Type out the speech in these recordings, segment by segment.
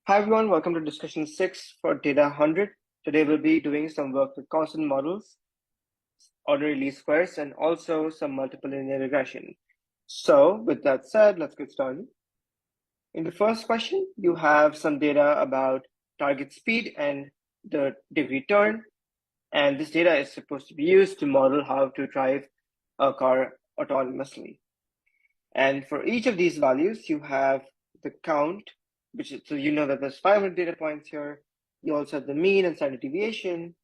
Hi everyone, welcome to discussion 6 for data 100. Today we'll be doing some work with constant models, ordinary least squares, and also some multiple linear regression. So with that said, let's get started. In the first question, you have some data about target speed and the degree turn. And this data is supposed to be used to model how to drive a car autonomously. And for each of these values, you have the count, which is, so you know that there's 500 data points here. You also have the mean and standard deviation.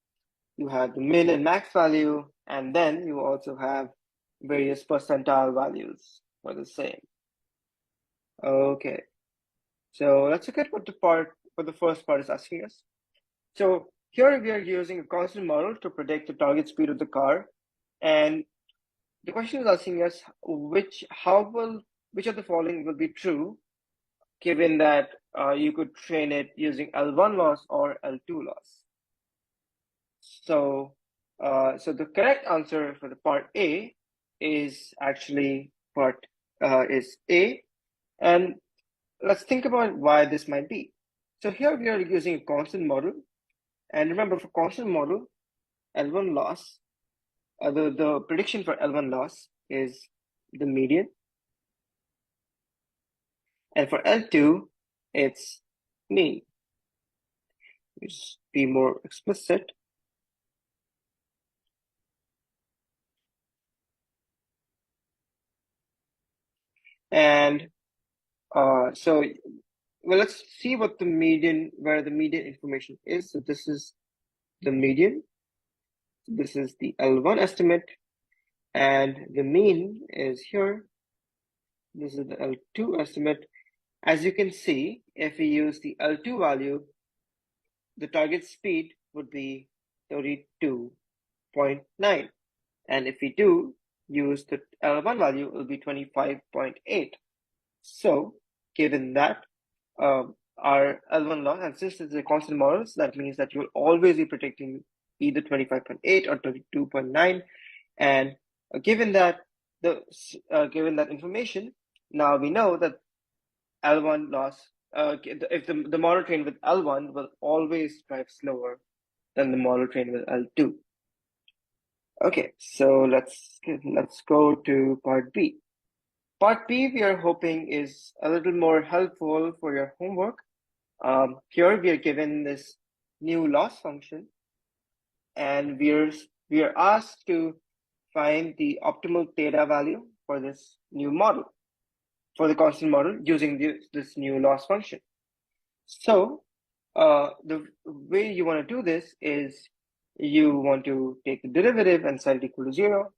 You have the min and max value, and then you also have various percentile values for the same. Okay, so let's look at what the first part is asking us. So here we are using a constant model to predict the target speed of the car, and the question is asking us which of the following will be true given that you could train it using L1 loss or L2 loss. So the correct answer for the part A is actually is A. And let's think about why this might be. So here we are using a constant model. And remember, for constant model, L1 loss, the prediction for L1 loss is the median. And for L2, it's mean. Just be more explicit. And so, well, let's see what where the median information is. So this is the median. This is the L1 estimate, and the mean is here. This is the L2 estimate. As you can see, if we use the L2 value, the target speed would be 32.9. And if we do use the L1 value, it will be 25.8. So given that, our L1 loss, and since it's a constant model, so that means that you'll always be predicting either 25.8 or 32.9. And given that information, now we know that L1 loss, if the model trained with L1 will always drive slower than the model trained with L2. Okay, so let's go to part B. Part B, we are hoping, is a little more helpful for your homework. Here we are given this new loss function, and we are asked to find the optimal theta value for this new model, for the constant model using this new loss function. So the way you want to do this is you want to take the derivative and set it equal to 0.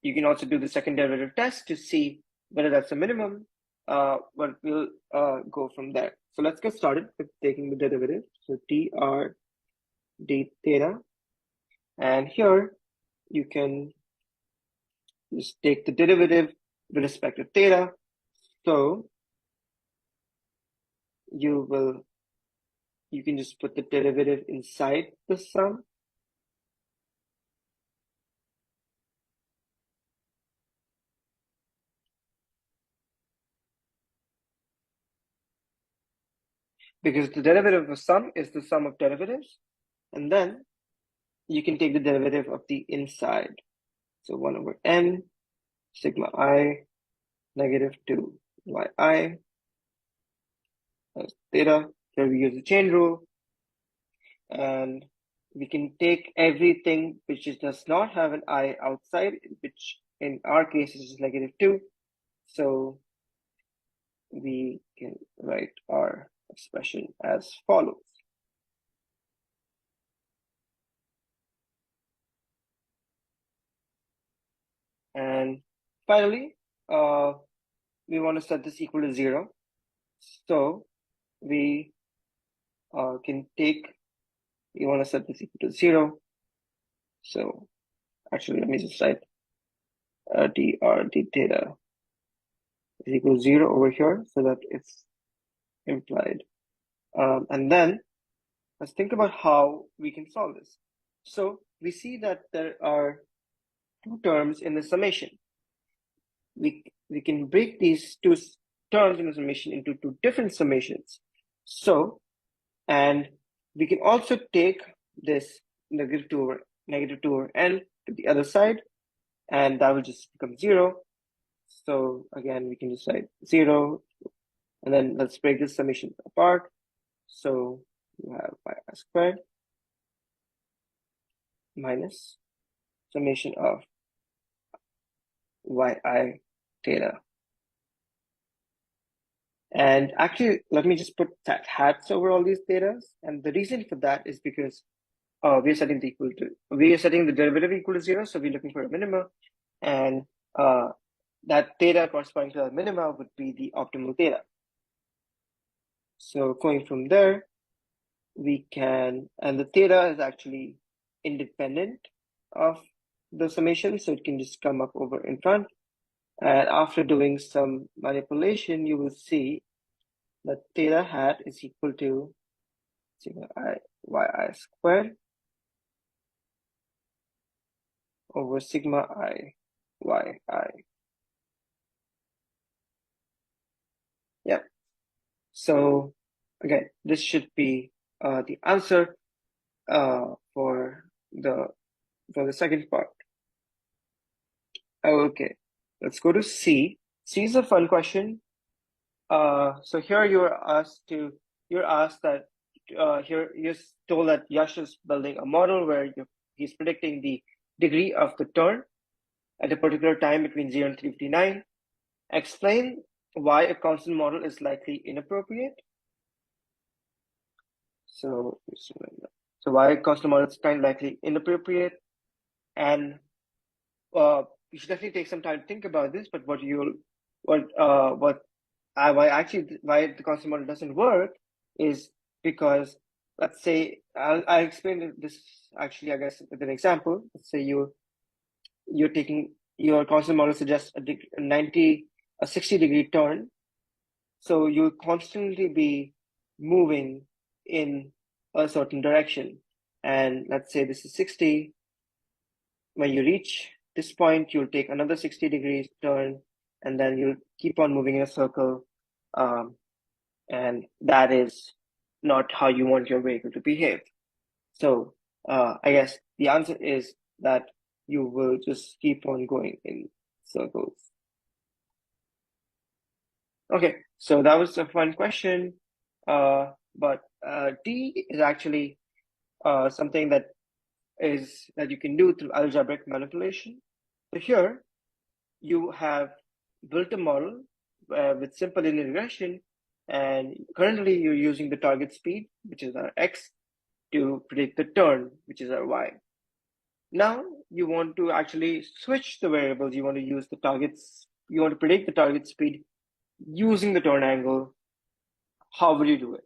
You can also do the second derivative test to see whether that's a minimum, but we'll go from there. So let's get started with taking the derivative. So dr d theta, and here you can just take the derivative with respect to theta. So you can just put the derivative inside the sum. Because the derivative of a sum is the sum of derivatives, and then you can take the derivative of the inside. So 1 over n sigma I negative 2 yi as theta. Here we use the chain rule, and we can take everything which does not have an I outside, which in our case is negative 2. So we can write our expression as follows. And finally, we want to set this equal to 0. So we can take, we want to set this equal to 0. So actually, let me just write dr d theta is equal to 0 over here so that it's implied. And then let's think about how we can solve this. So we see that there are two terms in the summation. We can break these two terms in the summation into two different summations. So, and we can also take this negative 2 over n to the other side, and that will just become 0. So again, we can just write 0, and then let's break this summation apart. So you have y squared minus summation of yi theta. And actually, let me just put that hats over all these thetas. And the reason for that is because we are setting the derivative equal to 0. So we're looking for a minima, and that theta corresponding to the minima would be the optimal theta. So going from there, we can, and the theta is actually independent of the summation, so it can just come up over in front. And after doing some manipulation, you will see that theta hat is equal to sigma I yi squared over sigma I yi. Yeah. So again, this should be the answer for the second part. Okay, let's go to C. C is a fun question. So here you're asked that here you're told that Yash is building a model where he's predicting the degree of the turn at a particular time between 0 and 359. Explain why a constant model is likely inappropriate. So why a constant model is kind of likely inappropriate, and you should definitely take some time to think about this. But why the constant model doesn't work is because, let's say, I explained this actually, I guess, with an example. Let's say you're taking your constant model suggests a 60-degree turn, so you'll constantly be moving in a certain direction. And let's say this is 60. When you reach this point, you'll take another 60 degrees turn, and then you'll keep on moving in a circle. And that is not how you want your vehicle to behave. So I guess the answer is that you will just keep on going in circles. Okay, so that was a fun question. But D is actually something that you can do through algebraic manipulation. So here you have built a model with simple linear regression, and currently you're using the target speed, which is our x, to predict the turn, which is our y. Now you want to actually switch the variables. You want to predict the target speed using the turn angle. How will you do it?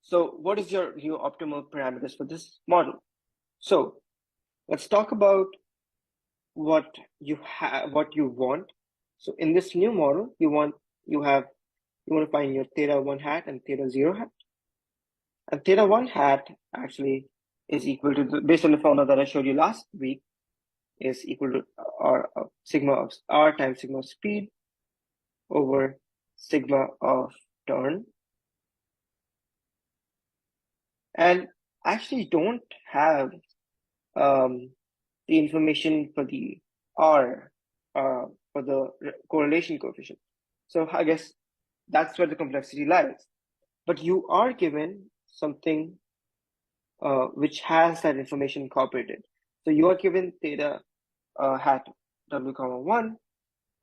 So what is your new optimal parameters for this model? So let's talk about what you want. So in this new model, you want to find your theta 1 hat and theta 0 hat. And theta 1 hat actually is equal to, based on the formula that I showed you last week, is equal to sigma of r times sigma of speed over sigma of turn. And actually don't have the information for the r for the correlation coefficient. So I guess that's where the complexity lies. But you are given something which has that information incorporated. So you are given theta hat w comma 1,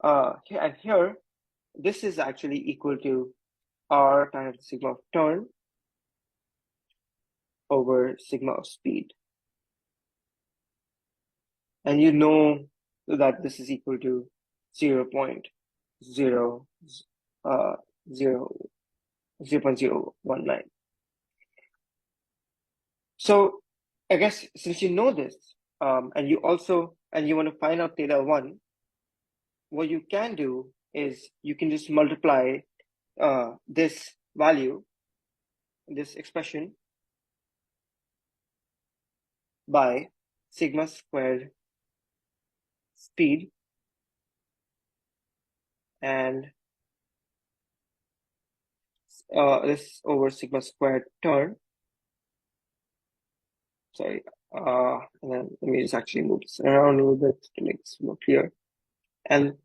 and here this is actually equal to r times sigma of turn over sigma of speed. And you know that this is equal to 0.019. So I guess since you know this, and you want to find out theta 1, what you can do is you can just multiply this value, this expression, by sigma squared speed this over sigma squared term. Sorry, and then let me just actually move this around a little bit to make this more clear. And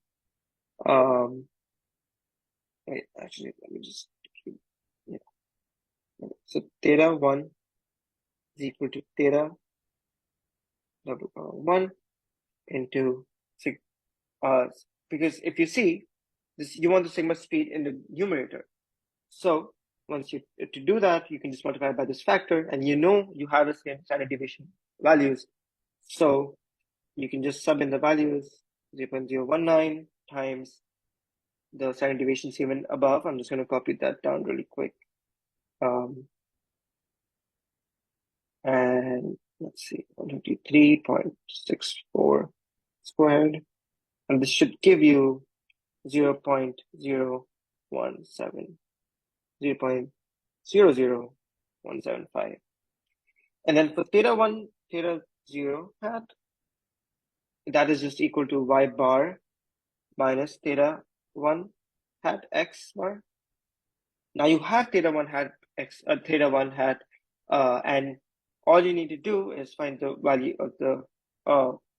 wait, actually, let me just keep, yeah. So theta 1 is equal to theta double power 1 into sig, because if you see this, you want the sigma speed in the numerator. So once you to do that, you can just multiply by this factor, and you know you have the same standard deviation values. So you can just sub in the values 0.019 times the standard deviation given above. I'm just going to copy that down really quick. And let's see, 153.64 squared. And this should give you 0.0170, 0.00175. And then for theta 1, theta 0 hat, that is just equal to y bar minus theta 1 hat x bar. Now you have theta 1 hat x, theta 1 hat, and all you need to do is find the value of the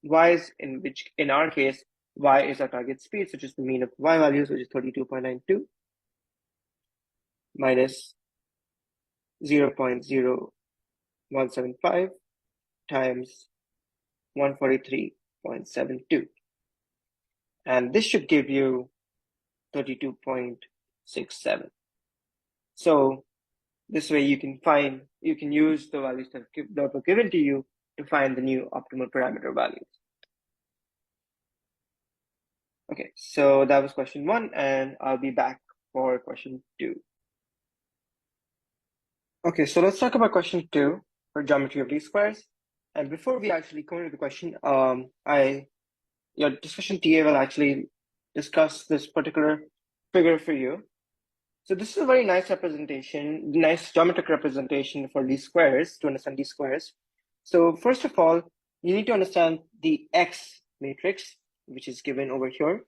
y's, in which, in our case, y is our target speed, which is the mean of y values, which is 32.92 minus 0.0175 times 143.72. And this should give you 32.67. So this way you can use the values that were given to you to find the new optimal parameter values. Okay, so that was question 1, and I'll be back for question 2. Okay, so let's talk about question 2 for geometry of least squares. And before we actually go into the question, your discussion TA will actually discuss this particular figure for you. So this is a very nice representation, nice geometric representation for least squares, to understand these squares. So first of all, you need to understand the X matrix, which is given over here.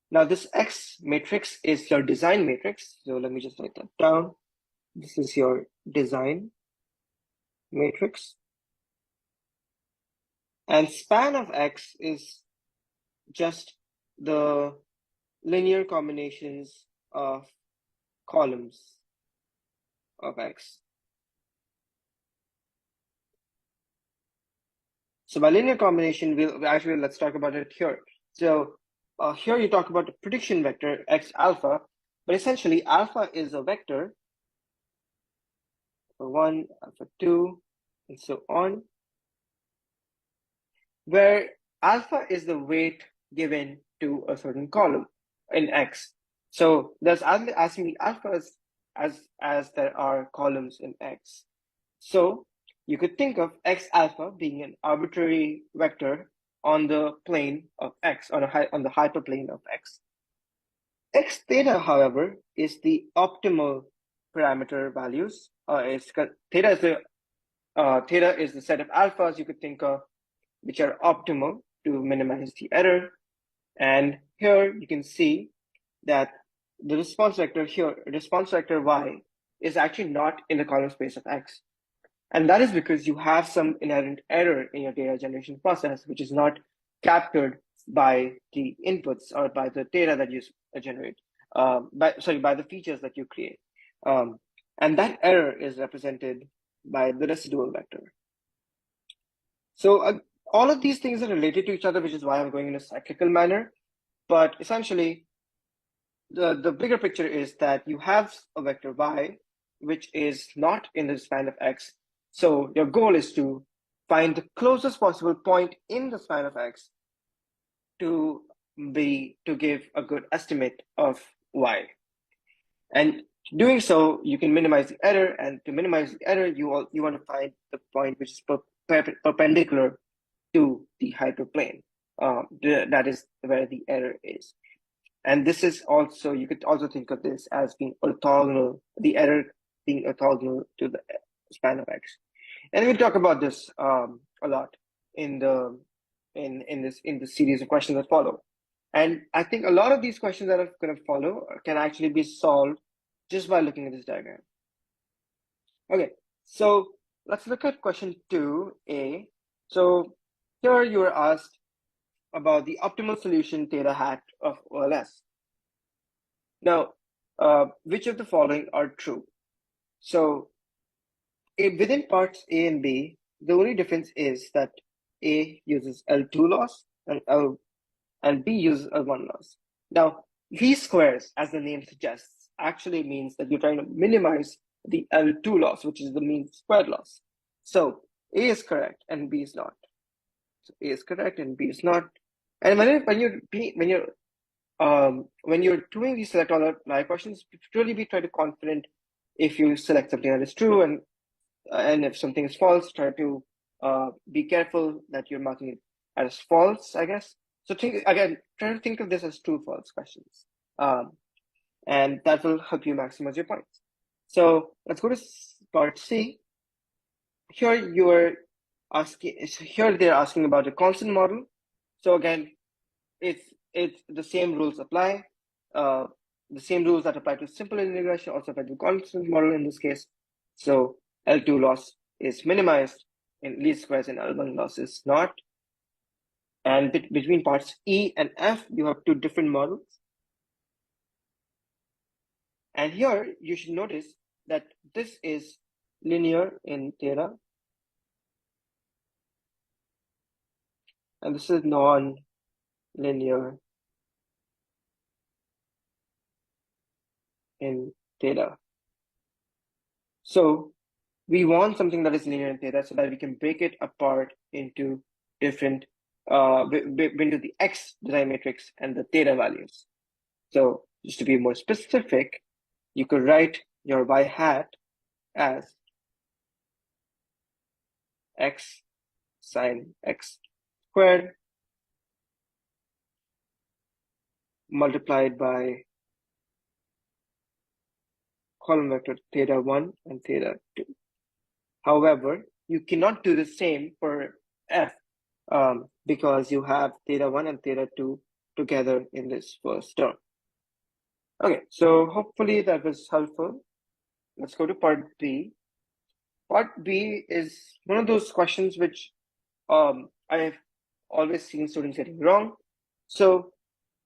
Now this X matrix is your design matrix. So let me just write that down. This is your design matrix. And span of X is just the linear combinations of columns of X. So by linear combination, let's talk about it here. So here you talk about the prediction vector X alpha, but essentially alpha is a vector for 1, alpha 2, and so on, where alpha is the weight given to a certain column in X. So there's as many alphas as there are columns in X. So you could think of X alpha being an arbitrary vector on the plane of X, on the hyperplane of X. X theta, however, is the optimal parameter values. Theta is the set of alphas you could think of which are optimal to minimize the error. And here you can see that the response vector here, response vector y, is actually not in the column space of X. And that is because you have some inherent error in your data generation process, which is not captured by the inputs or by the data that you generate, by the features that you create. And that error is represented by the residual vector. So all of these things are related to each other, which is why I'm going in a cyclical manner. But essentially, the bigger picture is that you have a vector y, which is not in the span of X. So your goal is to find the closest possible point in the span of X to give a good estimate of y. And doing so, you can minimize the error. And to minimize the error, you want to find the point which is perpendicular to the hyperplane. That is where the error is. And this is also, you could also think of this as being orthogonal, the error being orthogonal to the span of X. And we'll talk about this a lot in the series of questions that follow. And I think a lot of these questions that are going to follow can actually be solved just by looking at this diagram. Okay, so let's look at question 2a. So here you are asked about the optimal solution theta hat of OLS. Now, which of the following are true? So within parts A and B, the only difference is that A uses L2 loss and B uses L1 loss. Now, V squares, as the name suggests, actually means that you're trying to minimize the L2 loss, which is the mean squared loss. So A is correct and B is not. So A is correct and B is not. And when you're doing these select all or lie questions, really be try to confident if you select something that is true, and if something is false, try to be careful that you're marking it as false, I guess. So think again, try to think of this as true false questions, and that will help you maximize your points. So let's go to part C. Here you are asking. Here they're asking about a constant model. So again, it's the same rules apply. The same rules that apply to simple linear regression also apply to constant model in this case. So L2 loss is minimized in least squares and L1 loss is not. And between parts E and F, you have two different models. And here you should notice that this is linear in theta, and this is non-linear in theta. So we want something that is linear in theta so that we can break it apart into different, into the X design matrix and the theta values. So just to be more specific, you could write your y hat as X sine X squared multiplied by column vector theta 1 and theta 2. However, you cannot do the same for F because you have theta 1 and theta 2 together in this first term. Okay, so hopefully that was helpful. Let's go to part B. Part B is one of those questions which I've always seen students getting wrong. So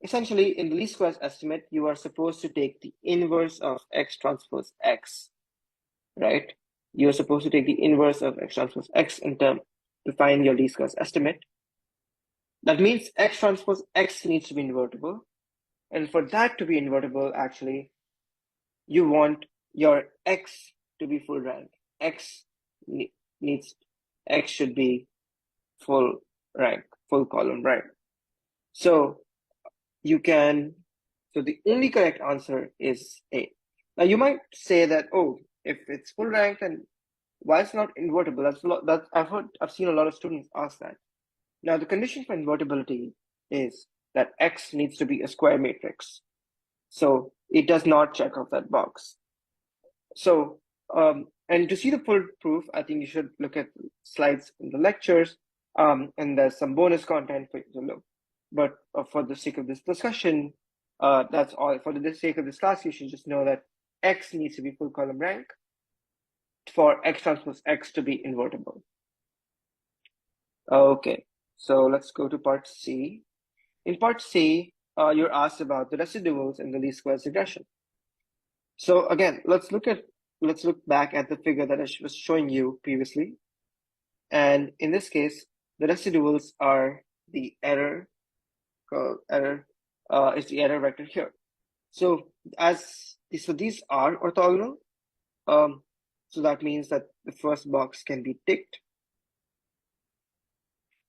essentially, in the least squares estimate, you are supposed to take the inverse of X transpose X, right? You're supposed to take the inverse of X transpose X in term to find your least squares estimate. That means X transpose X needs to be invertible. And for that to be invertible, actually, you want your X to be full rank. X should be full rank, full column rank. So the only correct answer is A. Now you might say that, oh, if it's full rank, then why it's not invertible? I've seen a lot of students ask that. Now the condition for invertibility is that X needs to be a square matrix. So it does not check off that box. So, and to see the full proof, I think you should look at slides in the lectures, and there's some bonus content for you to look. But for the sake of this discussion, that's all. For the sake of this class, you should just know that X needs to be full column rank for X transpose X to be invertible. Okay, so let's go to part C. In part C, you're asked about the residuals in the least squares regression. So again, let's look back at the figure that I was showing you previously. And in this case, the residuals are the error is the error vector here. So these are orthogonal. So that means that the first box can be ticked.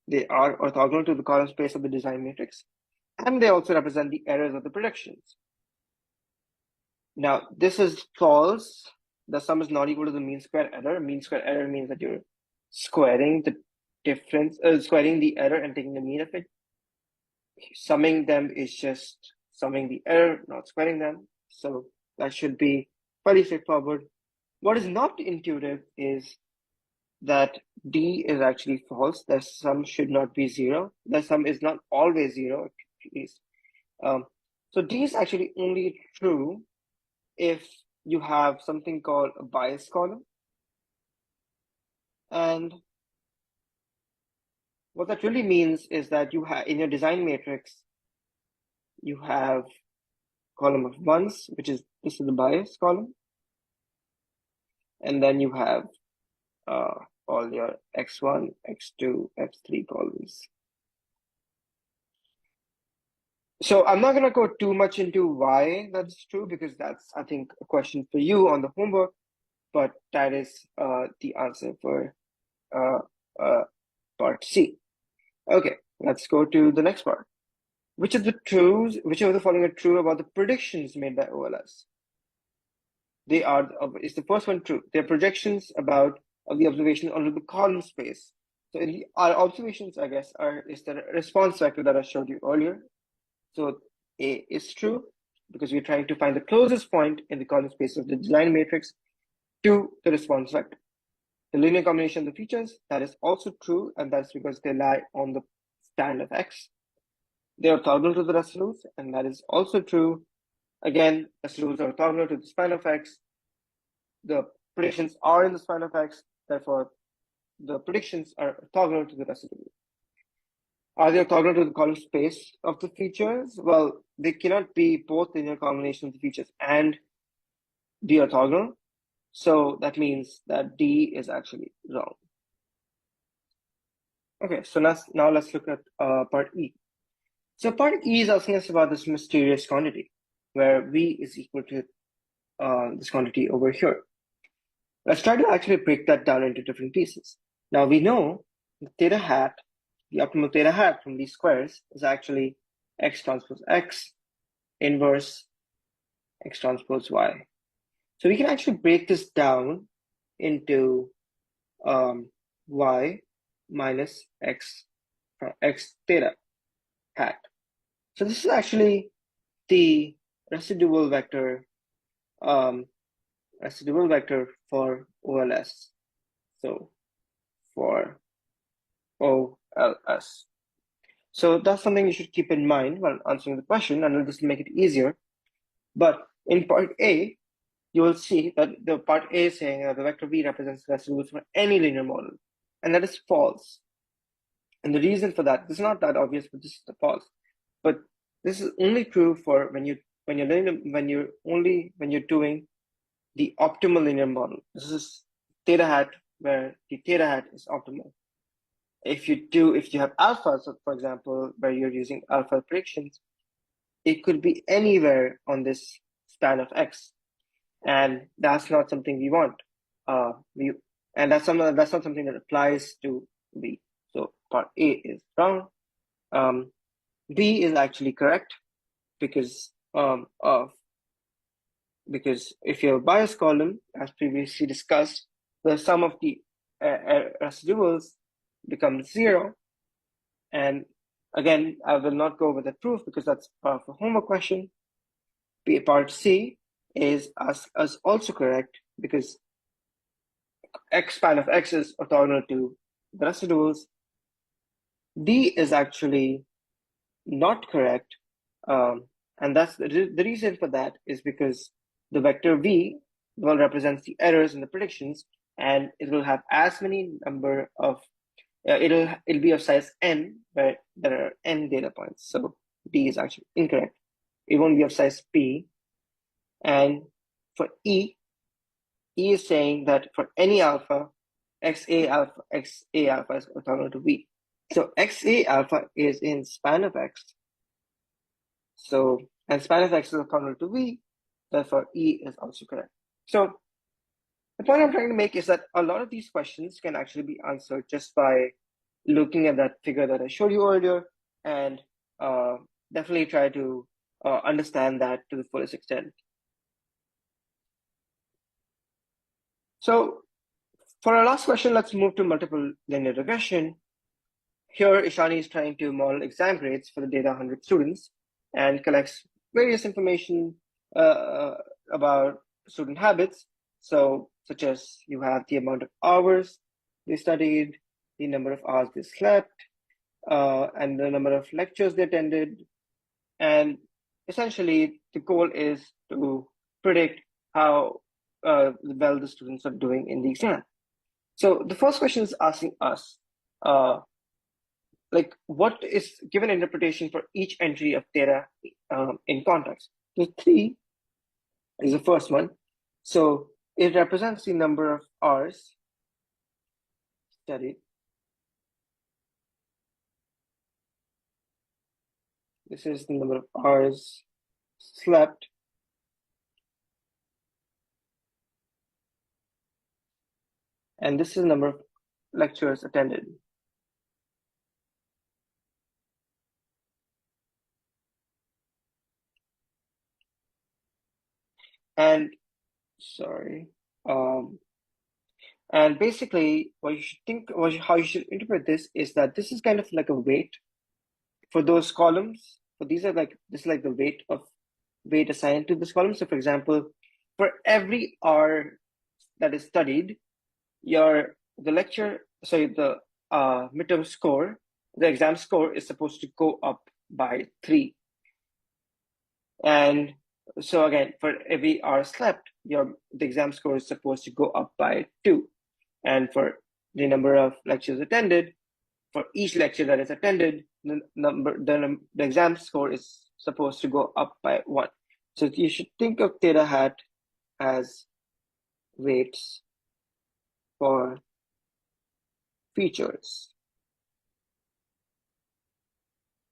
They are orthogonal to the column space of the design matrix, and they also represent the errors of the predictions. Now, this is false. The sum is not equal to the mean square error. Mean square error means that you're squaring the difference, squaring the error and taking the mean of it. Summing them is just summing the error, not squaring them. So that should be fairly straightforward. What is not intuitive is that D is actually false. The sum should not be 0. The sum is not always 0, at least. So D is actually only true if you have something called a bias column. And what that really means is that you have in your design matrix, you have column of ones, which is this is the bias column, and then you have all your x1, x2, x3 columns. So I'm not going to go too much into why that's true, because that's, I think, a question for you on the homework, but that is the answer for part C. Okay, let's go to the next part. Which of the following are true about the predictions made by OLS? Is the first one true? They're projections about of the observation onto the column space. So our observations, I guess, is the response vector that I showed you earlier. So A is true because we're trying to find the closest point in the column space of the design matrix to the response vector. The linear combination of the features, that is also true, and that's because they lie on the span of X. They are orthogonal to the residuals, and that is also true. Again, residuals are orthogonal to the span of X. The predictions are in the span of X, therefore the predictions are orthogonal to the residual. Are they orthogonal to the column space of the features? Well, they cannot be both linear combination of the features and be orthogonal. So that means that D is actually wrong. Okay, so now let's look at part E. So part E is asking us about this mysterious quantity, where V is equal to this quantity over here. Let's try to actually break that down into different pieces. Now we know theta hat, the optimal theta hat from these squares is actually X transpose X inverse X transpose Y. So we can actually break this down into Y minus X theta hat. So this is actually the residual vector for OLS. So for OLS. So that's something you should keep in mind when answering the question, and this will make it easier. But in part A, you will see that the part A is saying that the vector V represents residuals for any linear model, and that is false. And the reason for that, this is not that obvious, but this is the false. But this is only true for when you're doing the optimal linear model. This is theta hat, where the theta hat is optimal. If you have alpha, so for example, where you're using alpha predictions, it could be anywhere on this span of X, and that's not something we want. That's not something that applies to B. So part A is wrong. B is actually correct because if you have a bias column, as previously discussed, the sum of the residuals becomes 0. And again, I will not go over the proof because that's part of a homework question. Part C is also correct because X span of X is orthogonal to the residuals. D is actually not correct. And that's the reason for that is because the vector V will represent the errors in the predictions, and it will have as many number of it'll be of size n, where there are n data points. So D is actually incorrect. It won't be of size p. And for E is saying that for any alpha, XA alpha is orthogonal to V. So XA alpha is in span of X. So, and span of X is orthogonal to V, therefore E is also correct. So the point I'm trying to make is that a lot of these questions can actually be answered just by looking at that figure that I showed you earlier, and definitely try to understand that to the fullest extent. So for our last question, let's move to multiple linear regression. Here, Ishani is trying to model exam grades for the data 100 students and collects various information about student habits. So, such as you have the amount of hours they studied, the number of hours they slept, and the number of lectures they attended. And essentially, the goal is to predict how well the students are doing in the exam. So the first question is asking us, like, what is given interpretation for each entry of data in context? So 3 is the first one. So it represents the number of hours studied. This is the number of hours slept. And this is the number of lectures attended. And sorry. And basically, what you should think, how you should interpret this is that this is kind of like a weight for those columns. So these are like, this is like the weight assigned to this column. So for example, for every hour that is studied, the midterm score, the exam score is supposed to go up by 3. And so again, for every hour slept, the exam score is supposed to go up by 2. And for the number of lectures attended, for each lecture that is attended, the exam score is supposed to go up by 1. So you should think of theta hat as weights for features.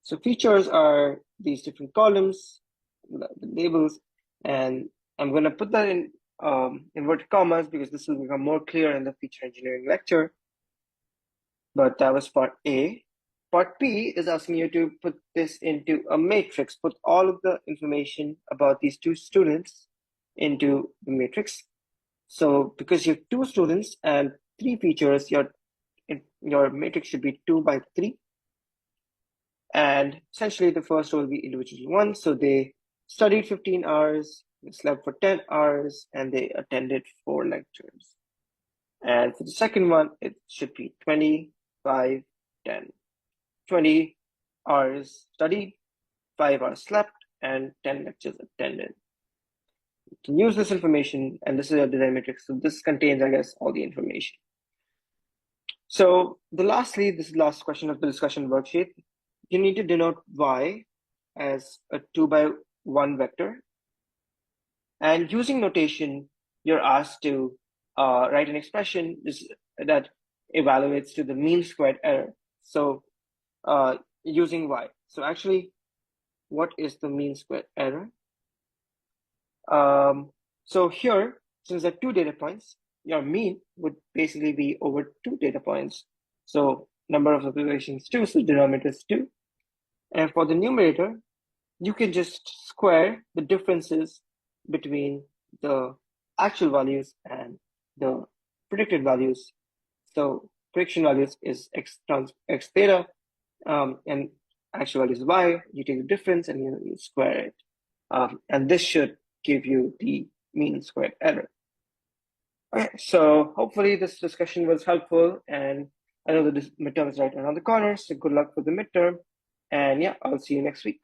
So features are these different columns, the labels, and I'm going to put that in inverted commas because this will become more clear in the feature engineering lecture. But that was part A. Part B is asking you to put this into a matrix, put all of the information about these 2 students into the matrix. So because you have 2 students and 3 features, your matrix should be 2 by 3. And essentially the first row will be individual 1. So they studied 15 hours, they slept for 10 hours, and they attended 4 lectures. And for the second one, it should be 25, 10. 20 hours studied, 5 hours slept, and 10 lectures attended. You can use this information, and this is your design matrix. So this contains, I guess, all the information. So this is the last question of the discussion worksheet. You need to denote y as a 2 by 1 vector. And using notation, you're asked to write an expression that evaluates to the mean squared error. So using y. So actually, what is the mean squared error? So here, since there are 2 data points, your mean would basically be over 2 data points. So number of observations 2, so denominator is 2. And for the numerator, you can just square the differences between the actual values and the predicted values. So prediction values is x theta, and actual value is y. You take the difference and you square it. And this should give you the mean squared error. Okay, so hopefully this discussion was helpful, and I know that this midterm is right around the corner, so good luck with the midterm. And yeah, I'll see you next week.